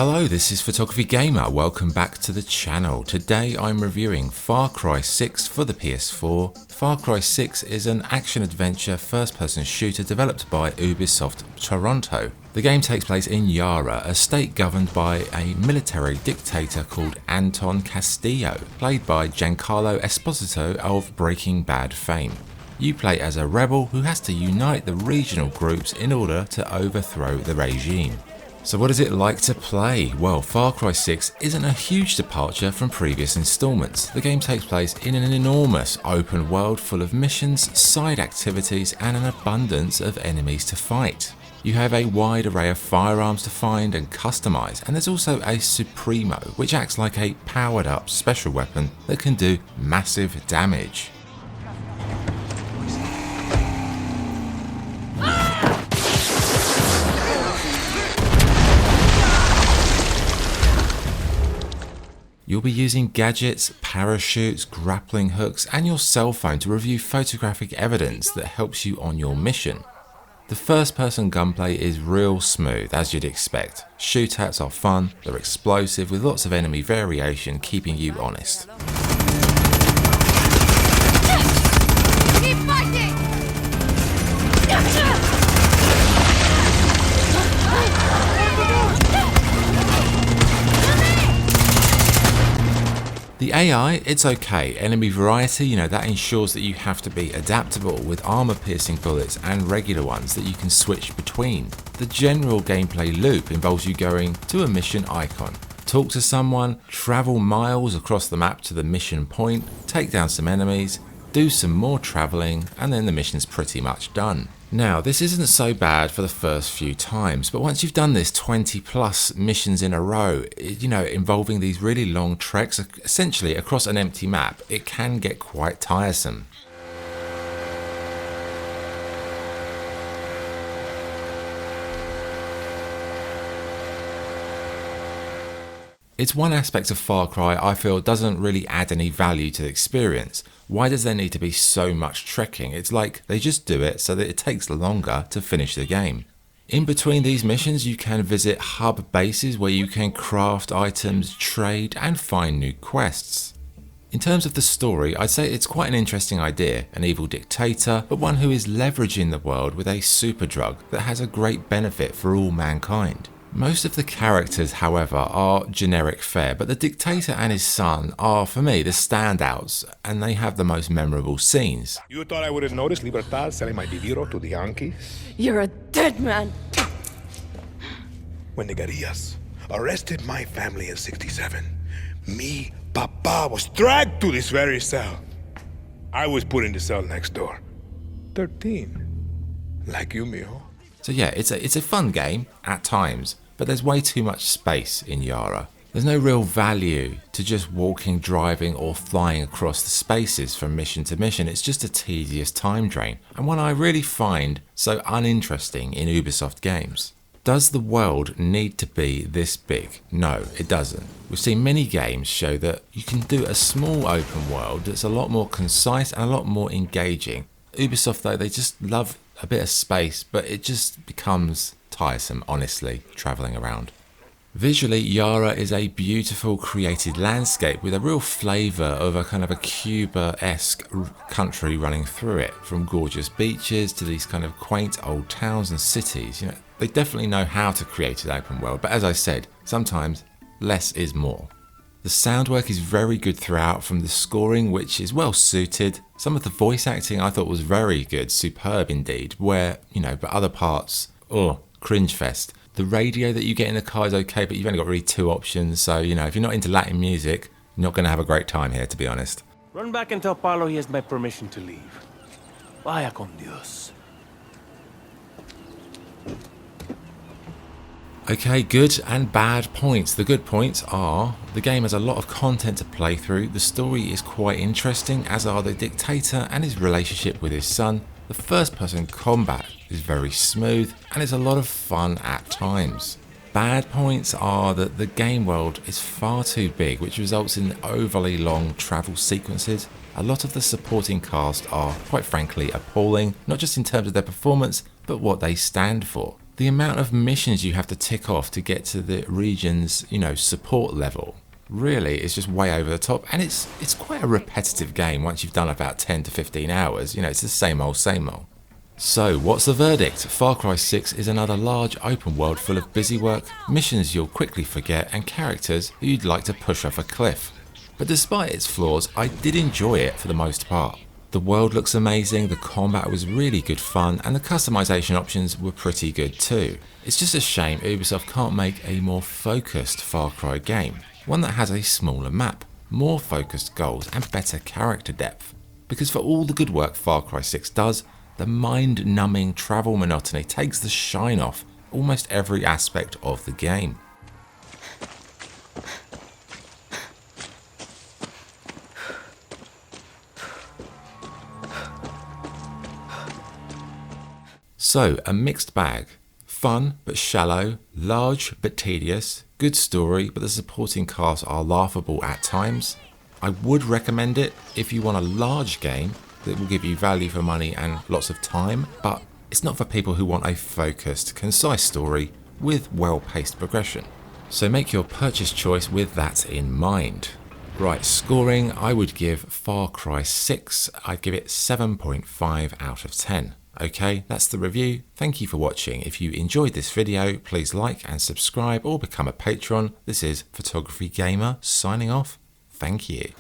Hello, this is Photography Gamer. Welcome back to the channel. Today I'm reviewing Far Cry 6 for the PS4. Far Cry 6 is an action-adventure first-person shooter developed by Ubisoft Toronto. The game takes place in Yara, a state governed by a military dictator called Anton Castillo, played by Giancarlo Esposito of Breaking Bad fame. You play as a rebel who has to unite the regional groups in order to overthrow the regime. So what is it like to play? Well, Far Cry 6 isn't a huge departure from previous installments. The game takes place in an enormous open world full of missions, side activities and an abundance of enemies to fight. You have a wide array of firearms to find and customize, and there's also a Supremo, which acts like a powered up special weapon that can do massive damage. You'll be using gadgets, parachutes, grappling hooks and your cell phone to review photographic evidence that helps you on your mission. The first person gunplay is real smooth, as you'd expect. Shootouts are fun, they're explosive with lots of enemy variation keeping you honest. Keep fighting! The AI, it's okay. Enemy variety, that ensures that you have to be adaptable with armor-piercing bullets and regular ones that you can switch between. The general gameplay loop involves you going to a mission icon, talk to someone, travel miles across the map to the mission point, take down some enemies, do some more traveling, and then the mission's pretty much done. Now, this isn't so bad for the first few times, but once you've done this 20 plus missions in a row, involving these really long treks, essentially across an empty map, it can get quite tiresome. It's one aspect of Far Cry I feel doesn't really add any value to the experience. Why does there need to be so much trekking? It's like they just do it so that it takes longer to finish the game. In between these missions you can visit hub bases where you can craft items, trade and find new quests. In terms of the story, I'd say it's quite an interesting idea, an evil dictator, but one who is leveraging the world with a super drug that has a great benefit for all mankind. Most of the characters, however, are generic fare, but the dictator and his son are, for me, the standouts, and they have the most memorable scenes. You thought I wouldn't notice Libertad selling my Viviro to the Yankees? You're a dead man! When the guerrillas arrested my family in '67, me, Papa, was dragged to this very cell. I was put in the cell next door. 13. Like you, mijo. So yeah, it's a fun game at times, but there's way too much space in Yara. There's no real value to just walking, driving or flying across the spaces from mission to mission. It's just a tedious time drain, and one I really find so uninteresting in Ubisoft games. Does the world need to be this big? No, it doesn't. We've seen many games show that you can do a small open world that's a lot more concise and a lot more engaging. Ubisoft though, they just love a bit of space, but it just becomes tiresome, honestly, travelling around. Visually, Yara is a beautiful created landscape with a real flavour of a kind of a Cuba-esque country running through it, from gorgeous beaches to these kind of quaint old towns and cities. They definitely know how to create an open world, but as I said, sometimes less is more. The sound work is very good throughout, from the scoring, which is well suited. Some of the voice acting I thought was very good, superb indeed, but other parts, cringe fest. The radio that you get in the car is okay, but you've only got really two options, so if you're not into Latin music, you're not going to have a great time here, to be honest. Run back and tell Paulo he has my permission to leave. Vaya con Dios. Okay, good and bad points. The good points are the game has a lot of content to play through, the story is quite interesting, as are the dictator and his relationship with his son. The first person combat is very smooth and it's a lot of fun at times. Bad points are that the game world is far too big, which results in overly long travel sequences. A lot of the supporting cast are, quite frankly, appalling, not just in terms of their performance, but what they stand for. The amount of missions you have to tick off to get to the region's, support level really is just way over the top, and it's quite a repetitive game once you've done about 10 to 15 hours. It's the same old, same old. So what's the verdict? Far Cry 6 is another large open world full of busy work, missions you'll quickly forget, and characters who you'd like to push off a cliff. But despite its flaws, I did enjoy it for the most part. The world looks amazing, the combat was really good fun, and the customization options were pretty good too. It's just a shame Ubisoft can't make a more focused Far Cry game, one that has a smaller map, more focused goals, and better character depth. Because for all the good work Far Cry 6 does, the mind-numbing travel monotony takes the shine off almost every aspect of the game. So, a mixed bag. Fun but shallow, large but tedious, good story but the supporting cast are laughable at times. I would recommend it if you want a large game that will give you value for money and lots of time, but it's not for people who want a focused, concise story with well-paced progression. So make your purchase choice with that in mind. Right, scoring, I would give Far Cry 6, I'd give it 7.5 out of 10. Okay, that's the review. Thank you for watching. If you enjoyed this video, please like and subscribe or become a patron. This is Photography Gamer signing off. Thank you.